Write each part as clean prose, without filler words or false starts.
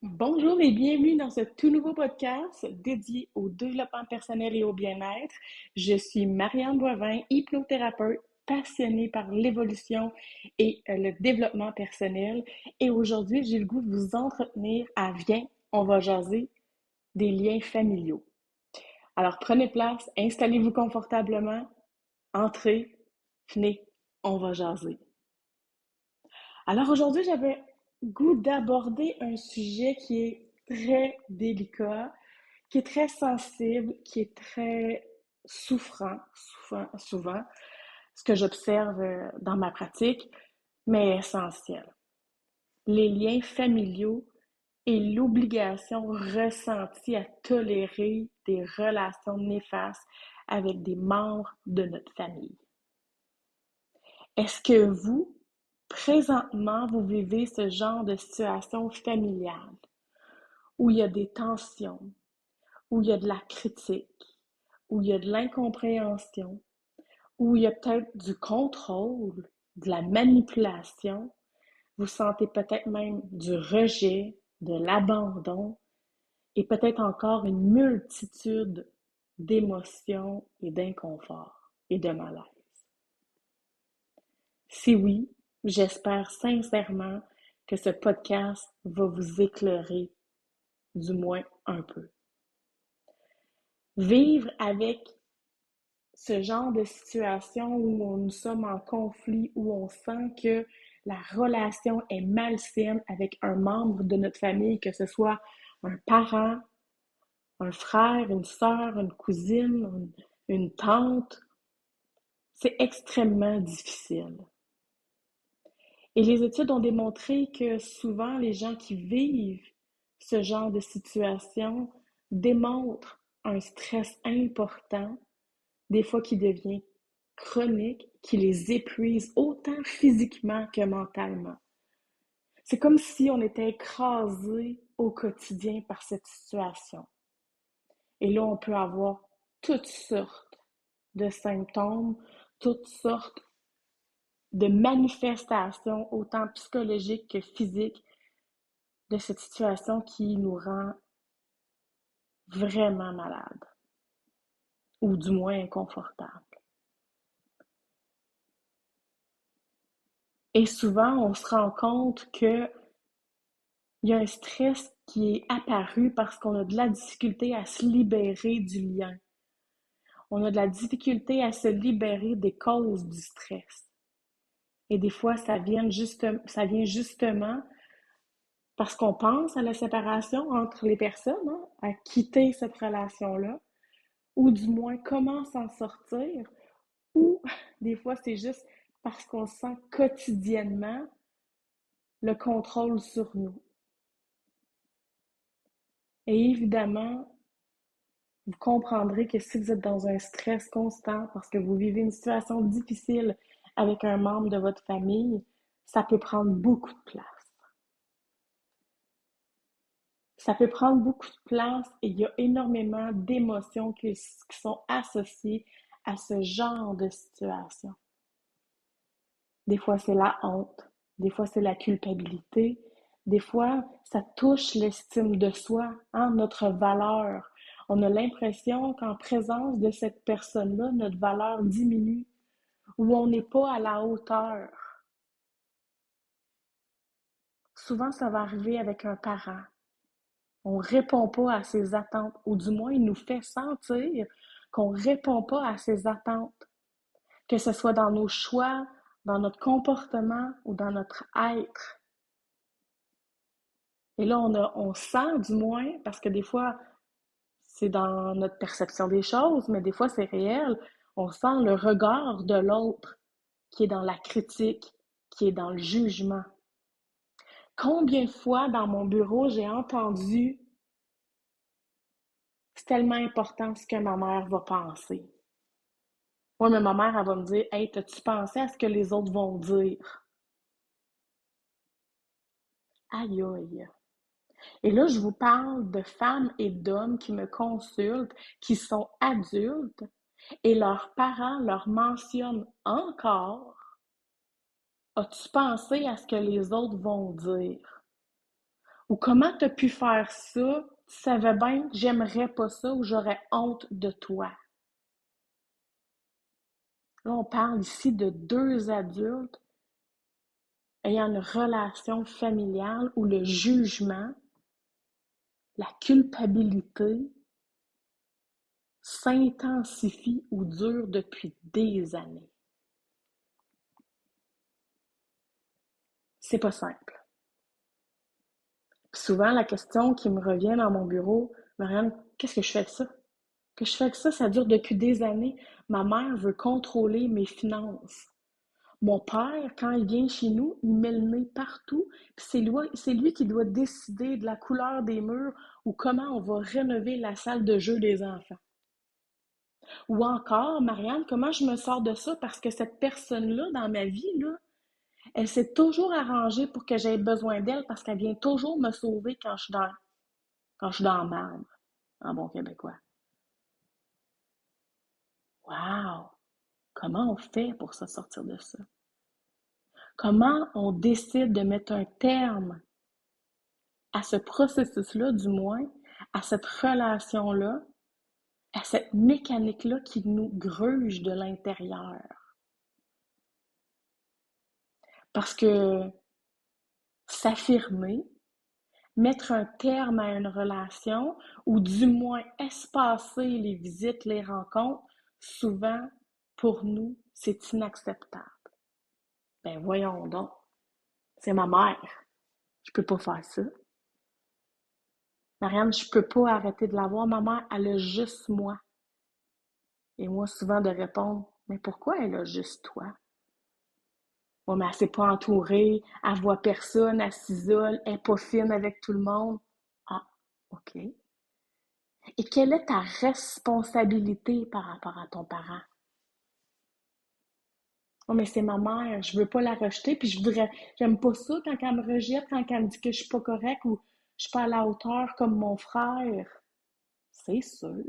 Bonjour et bienvenue dans ce tout nouveau podcast dédié au développement personnel et au bien-être. Je suis Marianne Boivin, hypnothérapeute passionnée par l'évolution et le développement personnel. Et aujourd'hui, j'ai le goût de vous entretenir à Viens, on va jaser des liens familiaux. Alors prenez place, installez-vous confortablement, entrez, venez, on va jaser. Alors aujourd'hui, j'avais goût d'aborder un sujet qui est très délicat, qui est très sensible, qui est très souvent, ce que j'observe dans ma pratique, mais essentiel. Les liens familiaux et l'obligation ressentie à tolérer des relations néfastes avec des membres de notre famille. Est-ce que vous, présentement, vous vivez ce genre de situation familiale où il y a des tensions, où il y a de la critique, où il y a de l'incompréhension, où il y a peut-être du contrôle, de la manipulation, vous sentez peut-être même du rejet, de l'abandon et peut-être encore une multitude d'émotions et d'inconfort et de malaise. Si oui, j'espère sincèrement que ce podcast va vous éclairer, du moins un peu. Vivre avec ce genre de situation où nous sommes en conflit, où on sent que la relation est malsaine avec un membre de notre famille, que ce soit un parent, un frère, une sœur, une cousine, une tante, c'est extrêmement difficile. Et les études ont démontré que souvent les gens qui vivent ce genre de situation démontrent un stress important, des fois qui devient chronique, qui les épuise autant physiquement que mentalement. C'est comme si on était écrasé au quotidien par cette situation. Et là, on peut avoir toutes sortes de symptômes, toutes sortes de manifestations, autant psychologiques que physiques, de cette situation qui nous rend vraiment malades, ou du moins inconfortables. Et souvent, on se rend compte qu'il y a un stress qui est apparu parce qu'on a de la difficulté à se libérer du lien. On a de la difficulté à se libérer des causes du stress. Et des fois, ça vient justement parce qu'on pense à la séparation entre les personnes, hein, à quitter cette relation-là, ou du moins comment s'en sortir, ou des fois c'est juste parce qu'on sent quotidiennement le contrôle sur nous. Et évidemment, vous comprendrez que si vous êtes dans un stress constant parce que vous vivez une situation difficile avec un membre de votre famille, ça peut prendre beaucoup de place. Ça peut prendre beaucoup de place et il y a énormément d'émotions qui sont associées à ce genre de situation. Des fois, c'est la honte, des fois, c'est la culpabilité, des fois, ça touche l'estime de soi, hein, notre valeur. On a l'impression qu'en présence de cette personne-là, notre valeur diminue ou on n'est pas à la hauteur. Souvent, ça va arriver avec un parent. On ne répond pas à ses attentes, ou du moins, il nous fait sentir qu'on ne répond pas à ses attentes, que ce soit dans nos choix, dans notre comportement ou dans notre être. Et là, on sent du moins, parce que des fois, c'est dans notre perception des choses, mais des fois, c'est réel, on sent le regard de l'autre qui est dans la critique, qui est dans le jugement. Combien de fois dans mon bureau j'ai entendu c'est tellement important ce que ma mère va penser. Moi, mais ma mère, elle va me dire hey, t'as-tu pensé à ce que les autres vont dire? Aïe aïe. Et là, je vous parle de femmes et d'hommes qui me consultent, qui sont adultes, et leurs parents leur mentionnent encore as-tu pensé à ce que les autres vont dire? Ou comment tu as pu faire ça? Tu savais bien que j'aimerais pas ça ou j'aurais honte de toi. Là, on parle ici de deux adultes ayant une relation familiale où le jugement, la culpabilité s'intensifie ou dure depuis des années. C'est pas simple. Puis souvent, la question qui me revient dans mon bureau, Marianne, qu'est-ce que je fais avec ça? Que je fais avec ça, ça dure depuis des années. Ma mère veut contrôler mes finances. Mon père, quand il vient chez nous, il met le nez partout. Puis c'est lui qui doit décider de la couleur des murs ou comment on va rénover la salle de jeu des enfants. Ou encore, Marianne, comment je me sors de ça? Parce que cette personne-là, dans ma vie, là, elle s'est toujours arrangée pour que j'aie besoin d'elle parce qu'elle vient toujours me sauver quand je suis dans la merde, en bon québécois. Wow! Comment on fait pour se sortir de ça? Comment on décide de mettre un terme à ce processus-là, du moins, à cette relation-là, à cette mécanique-là qui nous gruge de l'intérieur? Parce que s'affirmer, mettre un terme à une relation ou du moins espacer les visites, les rencontres, souvent, pour nous, c'est inacceptable. Ben voyons donc, c'est ma mère. Je peux pas faire ça. Marianne, je peux pas arrêter de la voir. Ma mère, elle a juste moi. Et moi, souvent, de répondre, mais pourquoi elle a juste toi? Bon, mais elle s'est pas entourée, elle voit personne, elle s'isole, elle est pas fine avec tout le monde. Ah, OK. Et quelle est ta responsabilité par rapport à ton parent? Oh, mais c'est ma mère, je veux pas la rejeter, puis j'aime pas ça quand elle me rejette, quand elle me dit que je suis pas correcte ou je suis pas à la hauteur comme mon frère. C'est sûr.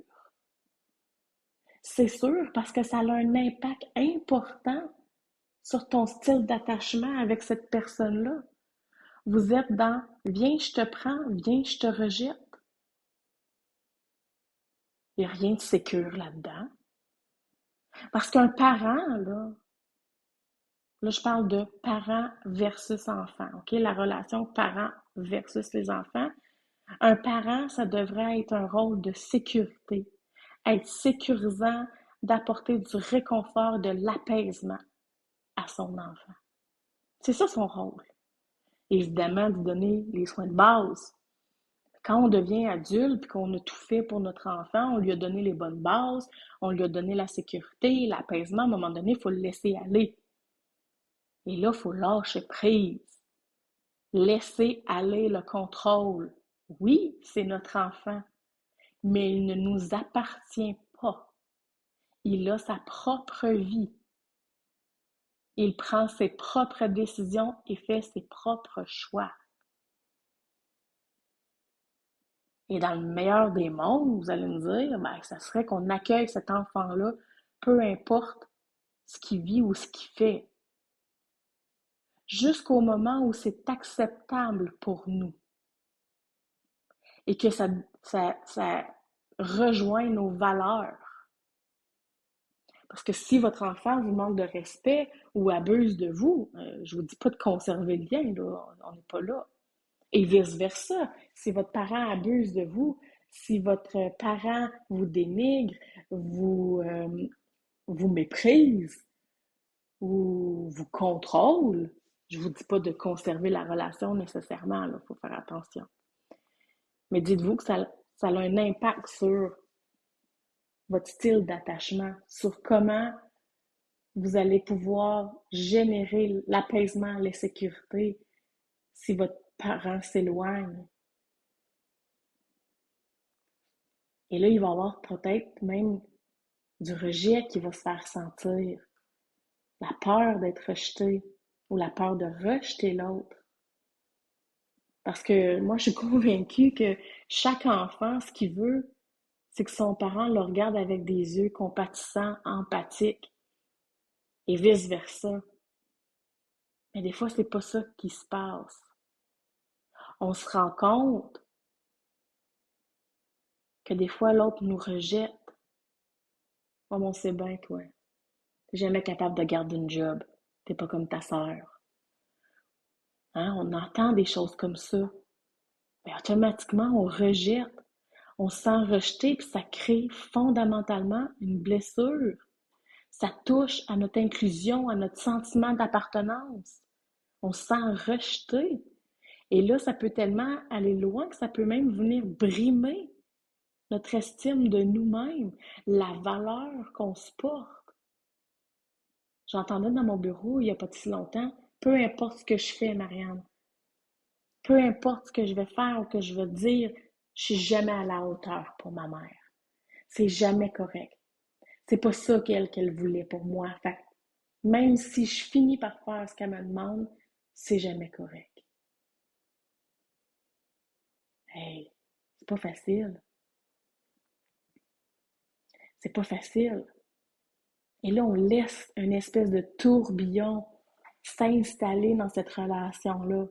C'est sûr parce que ça a un impact important sur ton style d'attachement avec cette personne-là. Vous êtes dans viens, je te prends, viens, je te rejette. Il n'y a rien de sécure là-dedans. Parce qu'un parent, là, je parle de parent versus enfant, OK? La relation parent versus les enfants. Un parent, ça devrait être un rôle de sécurité, être sécurisant, d'apporter du réconfort, de l'apaisement à son enfant. C'est ça son rôle. Évidemment, de donner les soins de base. Quand on devient adulte et qu'on a tout fait pour notre enfant, on lui a donné les bonnes bases, on lui a donné la sécurité, l'apaisement, à un moment donné, il faut le laisser aller. Et là, il faut lâcher prise. Laisser aller le contrôle. Oui, c'est notre enfant, mais il ne nous appartient pas. Il a sa propre vie. Il prend ses propres décisions et fait ses propres choix. Et dans le meilleur des mondes, vous allez me dire, ben, ça serait qu'on accueille cet enfant-là, peu importe ce qu'il vit ou ce qu'il fait, jusqu'au moment où c'est acceptable pour nous et que ça rejoint nos valeurs. Parce que si votre enfant vous manque de respect ou abuse de vous, je vous dis pas de conserver le lien, là, on n'est pas là. Et vice-versa, si votre parent abuse de vous, si votre parent vous dénigre, vous méprise ou vous contrôle, je vous dis pas de conserver la relation nécessairement, il faut faire attention. Mais dites-vous que ça a un impact sur votre style d'attachement, sur comment vous allez pouvoir générer l'apaisement, la sécurité si votre parent s'éloigne. Et là, il va y avoir peut-être même du rejet qui va se faire sentir, la peur d'être rejeté ou la peur de rejeter l'autre. Parce que moi, je suis convaincue que chaque enfant, ce qu'il veut, c'est que son parent le regarde avec des yeux compatissants, empathiques et vice-versa. Mais des fois, c'est pas ça qui se passe. on se rend compte que des fois l'autre nous rejette. Oh, on sait bien, toi. T'es jamais capable de garder une job. T'es pas comme ta sœur. Hein? On entend des choses comme ça. Mais automatiquement, on rejette. On se sent rejeté, puis ça crée fondamentalement une blessure. Ça touche à notre inclusion, à notre sentiment d'appartenance. On se sent rejeté. Et là, ça peut tellement aller loin que ça peut même venir brimer notre estime de nous-mêmes, la valeur qu'on se porte. J'entendais dans mon bureau il n'y a pas si longtemps, peu importe ce que je fais, Marianne, peu importe ce que je vais faire ou que je vais dire, je suis jamais à la hauteur pour ma mère. C'est jamais correct. C'est pas ça qu'elle voulait pour moi. Fait même si je finis par faire ce qu'elle me demande, c'est jamais correct. Hey, c'est pas facile. C'est pas facile. Et là, on laisse une espèce de tourbillon s'installer dans cette relation-là,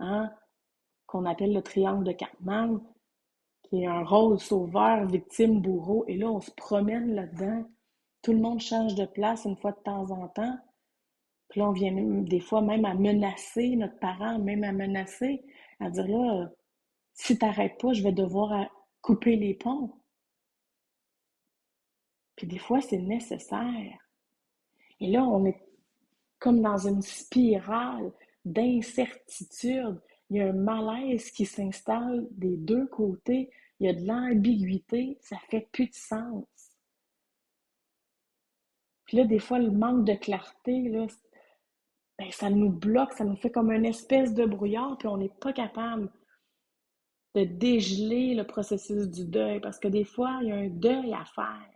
hein, qu'on appelle le triangle de Cartman, qui est un rôle sauveur, victime, bourreau. Et là, on se promène là-dedans. Tout le monde change de place une fois de temps en temps. Puis là, on vient des fois même à menacer notre parent, même à menacer, à dire là, si t'arrêtes pas, je vais devoir couper les ponts. Puis des fois, c'est nécessaire. Et là, on est comme dans une spirale d'incertitude. Il y a un malaise qui s'installe des deux côtés. Il y a de l'ambiguïté. Ça fait plus de sens. Puis là, des fois, le manque de clarté, là, ben, ça nous bloque, ça nous fait comme une espèce de brouillard, puis on n'est pas capable de dégeler le processus du deuil, parce que des fois, il y a un deuil à faire.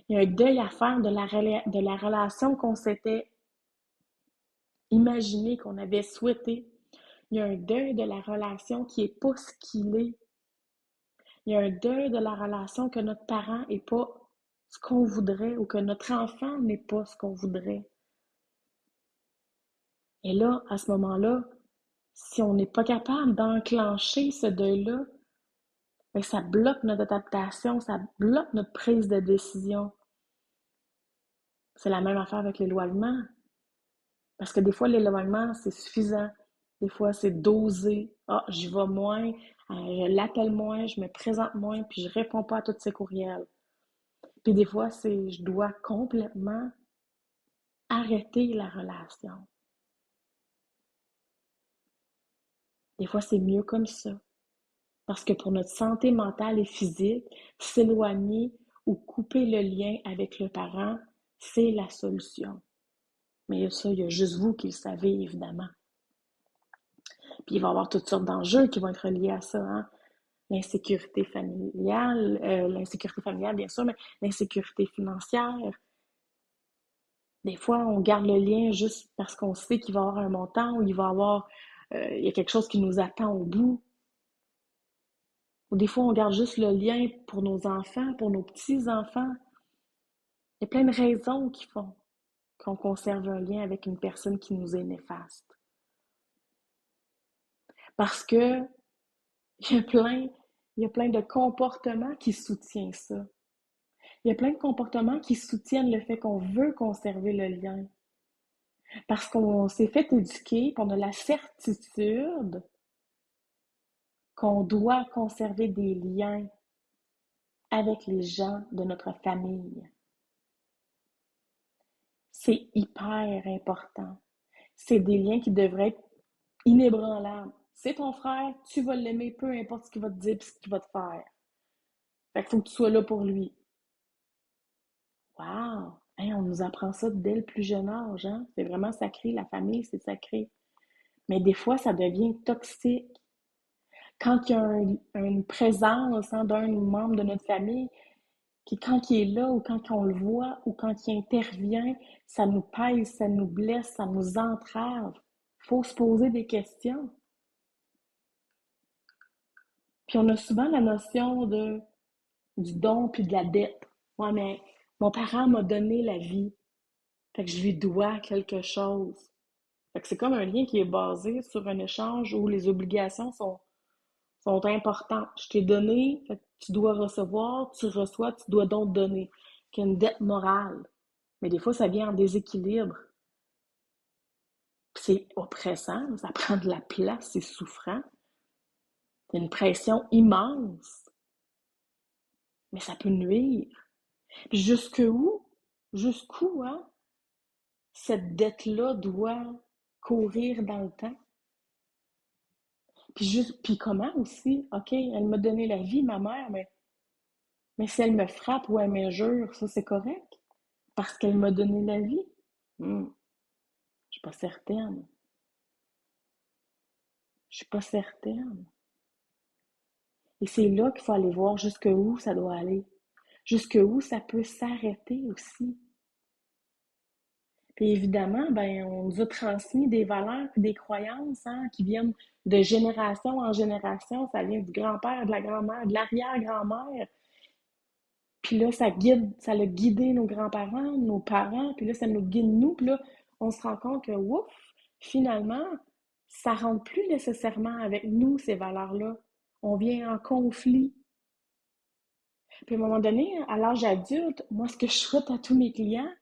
Il y a un deuil à faire de la relation qu'on s'était imaginé, qu'on avait souhaité. Il y a un deuil de la relation qui n'est pas ce qu'il est. Il y a un deuil de la relation que notre parent n'est pas ce qu'on voudrait ou que notre enfant n'est pas ce qu'on voudrait. Et là, à ce moment-là, si on n'est pas capable d'enclencher ce deuil-là, bien, ça bloque notre adaptation, ça bloque notre prise de décision. C'est la même affaire avec l'éloignement. Parce que des fois, l'éloignement, c'est suffisant. Des fois, c'est dosé. Ah, j'y vais moins, je l'appelle moins, je me présente moins, puis je réponds pas à tous ses courriels. Puis des fois, c'est je dois complètement arrêter la relation. Des fois, c'est mieux comme ça. Parce que pour notre santé mentale et physique, s'éloigner ou couper le lien avec le parent, c'est la solution. Mais ça, il y a juste vous qui le savez, évidemment. Puis il va y avoir toutes sortes d'enjeux qui vont être liés à ça, hein? L'insécurité familiale, bien sûr, mais l'insécurité financière. Des fois, on garde le lien juste parce qu'on sait qu'il va y avoir un montant ou il y a quelque chose qui nous attend au bout. Ou des fois, on garde juste le lien pour nos enfants, pour nos petits-enfants. Il y a plein de raisons qui font qu'on conserve un lien avec une personne qui nous est néfaste. Parce que il y a plein, il y a plein de comportements qui soutiennent ça. Il y a plein de comportements qui soutiennent le fait qu'on veut conserver le lien. Parce qu'on s'est fait éduquer, qu'on a la certitude qu'on doit conserver des liens avec les gens de notre famille. C'est hyper important. C'est des liens qui devraient être inébranlables. C'est ton frère, tu vas l'aimer, peu importe ce qu'il va te dire et ce qu'il va te faire. Fait qu'il faut que tu sois là pour lui. Wow! Hey, on nous apprend ça dès le plus jeune âge, hein? C'est vraiment sacré, la famille, c'est sacré. Mais des fois, ça devient toxique. Quand il y a une présence, hein, d'un membre de notre famille, qui quand il est là ou quand on le voit ou quand il intervient, ça nous pèse, ça nous blesse, ça nous entrave. Il faut se poser des questions. Puis on a souvent la notion du don puis de la dette. Ouais, mais mon parent m'a donné la vie, fait que je lui dois quelque chose. Fait que c'est comme un lien qui est basé sur un échange où les obligations sont importantes. Je t'ai donné, fait que tu dois recevoir, tu reçois, tu dois donc donner. Qu'il y a une dette morale. Mais des fois, ça vient en déséquilibre. Puis c'est oppressant, ça prend de la place, c'est souffrant. Il y a une pression immense, mais ça peut nuire. Puis jusqu'où, hein, cette dette-là doit courir dans le temps? Puis comment aussi? OK, elle m'a donné la vie, ma mère, mais si elle me frappe ou elle m'injure, ça c'est correct? Parce qu'elle m'a donné la vie? Je suis pas certaine. Je suis pas certaine. Et c'est là qu'il faut aller voir jusqu'où ça doit aller. Jusqu'où ça peut s'arrêter aussi. Puis évidemment, ben, on nous a transmis des valeurs et des croyances hein, qui viennent de génération en génération. Ça vient du grand-père, de la grand-mère, de l'arrière-grand-mère. Puis là, ça a guidé nos grands-parents, nos parents, puis là, ça nous guide nous. Puis là, on se rend compte que, ouf, finalement, ça rentre plus nécessairement avec nous, ces valeurs-là. On vient en conflit. Puis à un moment donné, à l'âge adulte, moi, ce que je souhaite à tous mes clients,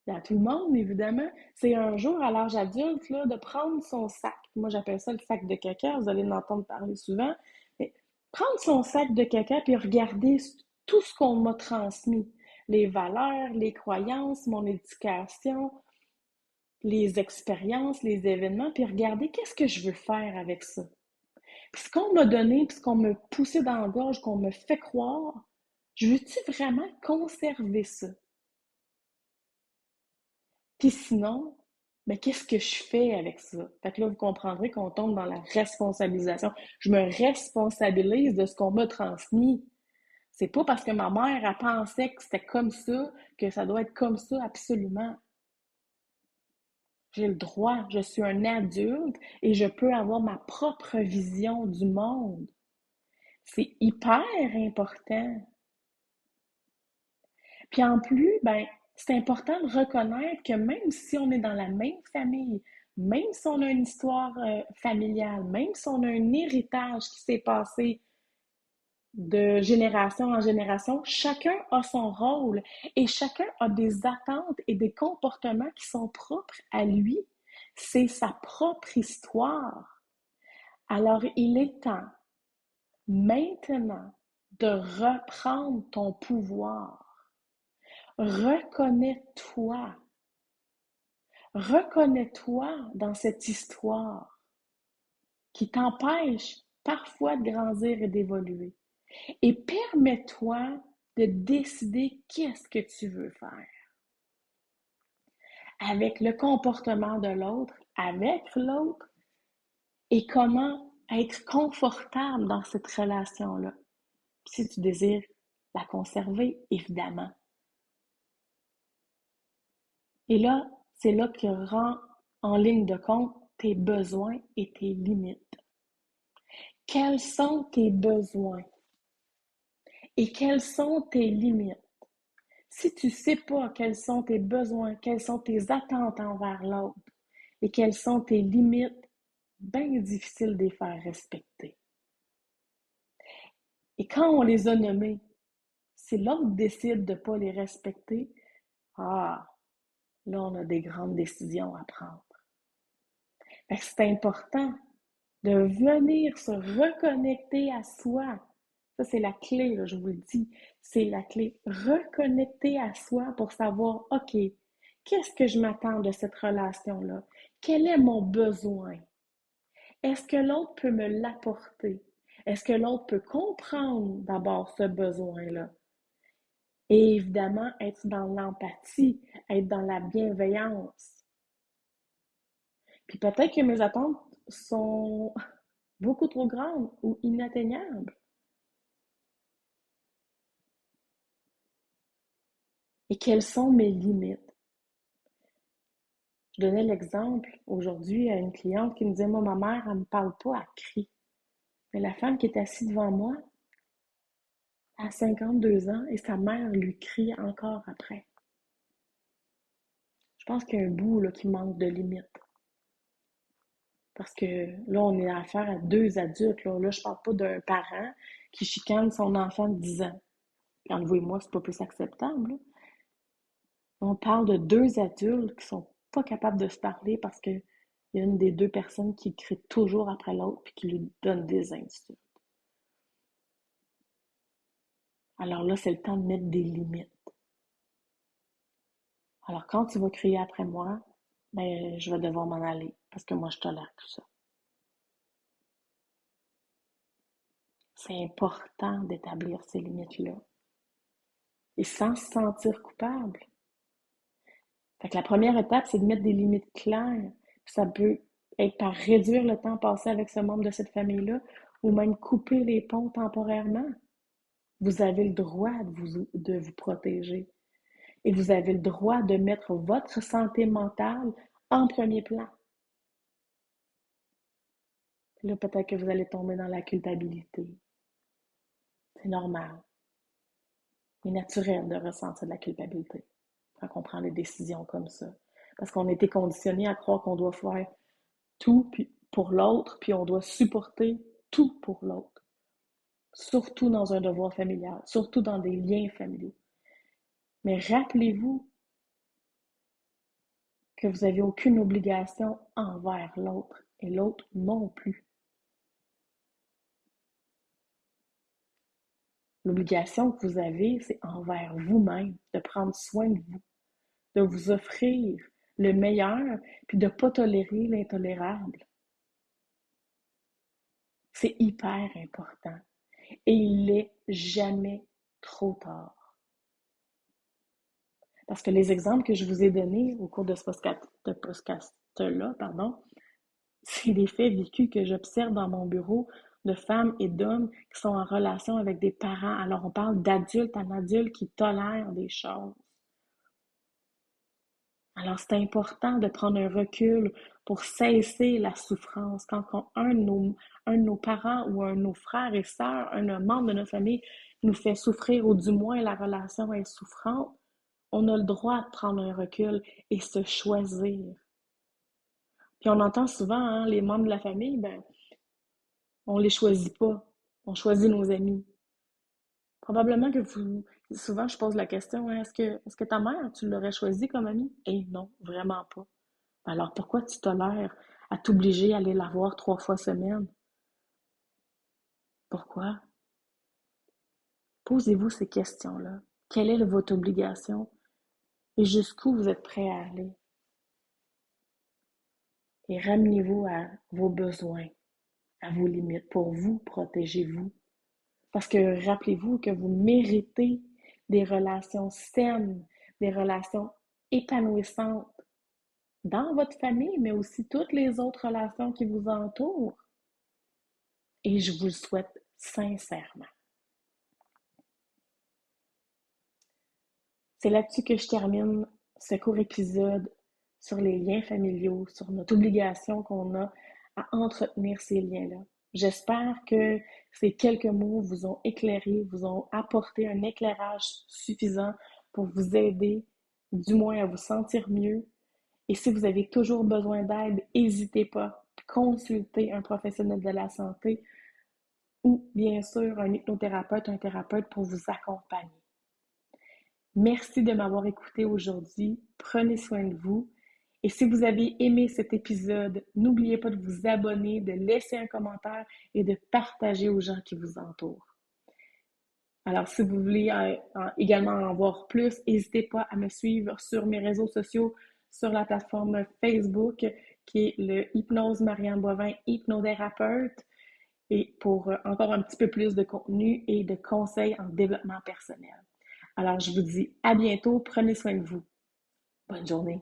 et à tout le monde, évidemment, c'est un jour, à l'âge adulte, là, de prendre son sac. Moi, j'appelle ça le sac de caca, vous allez en entendre parler souvent. Mais prendre son sac de caca puis regarder tout ce qu'on m'a transmis. Les valeurs, les croyances, mon éducation, les expériences, les événements, puis regarder qu'est-ce que je veux faire avec ça. Puis ce qu'on m'a donné, puis ce qu'on m'a poussé dans la gorge, qu'on me fait croire, je veux-tu vraiment conserver ça? Puis sinon, mais qu'est-ce que je fais avec ça? Fait que là, vous comprendrez qu'on tombe dans la responsabilisation. Je me responsabilise de ce qu'on m'a transmis. C'est pas parce que ma mère a pensé que c'était comme ça que ça doit être comme ça absolument. J'ai le droit, je suis un adulte et je peux avoir ma propre vision du monde. C'est hyper important. Puis en plus, ben, c'est important de reconnaître que même si on est dans la même famille, même si on a une histoire familiale, même si on a un héritage qui s'est passé de génération en génération, chacun a son rôle et chacun a des attentes et des comportements qui sont propres à lui. C'est sa propre histoire. Alors, il est temps maintenant de reprendre ton pouvoir. Reconnais-toi. Reconnais-toi dans cette histoire qui t'empêche parfois de grandir et d'évoluer. Et permets-toi de décider qu'est-ce que tu veux faire avec le comportement de l'autre, avec l'autre, et comment être confortable dans cette relation-là. Si tu désires la conserver, évidemment. Et là, c'est là que rend en ligne de compte tes besoins et tes limites. Quels sont tes besoins et quelles sont tes limites? Si tu ne sais pas quels sont tes besoins, quelles sont tes attentes envers l'autre et quelles sont tes limites, bien difficile de les faire respecter. Et quand on les a nommés, si l'autre décide de ne pas les respecter, ah, là, on a des grandes décisions à prendre. C'est important de venir se reconnecter à soi. Ça, c'est la clé, là, je vous le dis. C'est la clé. Reconnecter à soi pour savoir, OK, qu'est-ce que je m'attends de cette relation-là? Quel est mon besoin? Est-ce que l'autre peut me l'apporter? Est-ce que l'autre peut comprendre d'abord ce besoin-là? Et évidemment, être dans l'empathie, être dans la bienveillance. Puis peut-être que mes attentes sont beaucoup trop grandes ou inatteignables. Et quelles sont mes limites? Je donnais l'exemple aujourd'hui à une cliente qui me disait, moi, ma mère, elle ne me parle pas, elle crie. Mais la femme qui est assise devant moi a 52 ans et sa mère lui crie encore après. Je pense qu'il y a un bout là, qui manque de limites. Parce que là, on est à affaire à deux adultes. Là, je parle pas d'un parent qui chicane son enfant de 10 ans. Puis entre vous et moi, c'est pas plus acceptable, là. On parle de deux adultes qui sont pas capables de se parler parce que il y a une des deux personnes qui crie toujours après l'autre puis qui lui donne des insultes. Alors là, c'est le temps de mettre des limites. Alors quand tu vas crier après moi, ben je vais devoir m'en aller parce que moi je tolère tout ça. C'est important d'établir ces limites-là et sans se sentir coupable. Fait que la première étape, c'est de mettre des limites claires. Ça peut être par réduire le temps passé avec ce membre de cette famille-là ou même couper les ponts temporairement. Vous avez le droit de vous protéger et vous avez le droit de mettre votre santé mentale en premier plan. Là, peut-être que vous allez tomber dans la culpabilité. C'est normal. C'est naturel de ressentir de la culpabilité quand on prend des décisions comme ça. Parce qu'on a été conditionné à croire qu'on doit faire tout pour l'autre, puis on doit supporter tout pour l'autre. Surtout dans un devoir familial, surtout dans des liens familiaux. Mais rappelez-vous que vous n'avez aucune obligation envers l'autre et l'autre non plus. L'obligation que vous avez, c'est envers vous-même, de prendre soin de vous, de vous offrir le meilleur, puis de ne pas tolérer l'intolérable. C'est hyper important. Et il n'est jamais trop tard. Parce que les exemples que je vous ai donnés au cours de ce podcast-là, c'est des faits vécus que j'observe dans mon bureau de femmes et d'hommes qui sont en relation avec des parents. Alors, on parle d'adultes en adultes qui tolèrent des choses. Alors, c'est important de prendre un recul pour cesser la souffrance. Quand un de nos parents ou un de nos frères et sœurs, un membre de notre famille nous fait souffrir ou du moins la relation est souffrante, on a le droit de prendre un recul et se choisir. Puis on entend souvent, hein, les membres de la famille, ben, on les choisit pas. On choisit nos amis. Probablement que souvent je pose la question, hein, est-ce que ta mère, tu l'aurais choisie comme amie? Eh non, vraiment pas. Alors pourquoi tu tolères à t'obliger à aller la voir 3 fois semaine? Pourquoi? Posez-vous ces questions-là. Quelle est votre obligation et jusqu'où vous êtes prêt à aller? Et ramenez-vous à vos besoins, à vos limites. Pour vous, protégez-vous. Parce que rappelez-vous que vous méritez des relations saines, des relations épanouissantes dans votre famille, mais aussi toutes les autres relations qui vous entourent. Et je vous le souhaite sincèrement. C'est là-dessus que je termine ce court épisode sur les liens familiaux, sur notre obligation qu'on a à entretenir ces liens-là. J'espère que ces quelques mots vous ont éclairé, vous ont apporté un éclairage suffisant pour vous aider, du moins à vous sentir mieux. Et si vous avez toujours besoin d'aide, n'hésitez pas, consultez un professionnel de la santé ou bien sûr un hypnothérapeute, un thérapeute pour vous accompagner. Merci de m'avoir écouté aujourd'hui. Prenez soin de vous. Et si vous avez aimé cet épisode, n'oubliez pas de vous abonner, de laisser un commentaire et de partager aux gens qui vous entourent. Alors, si vous voulez également en voir plus, n'hésitez pas à me suivre sur mes réseaux sociaux, sur la plateforme Facebook, qui est le Hypnose Marianne Boivin, hypnothérapeute, et pour encore un petit peu plus de contenu et de conseils en développement personnel. Alors, je vous dis à bientôt. Prenez soin de vous. Bonne journée.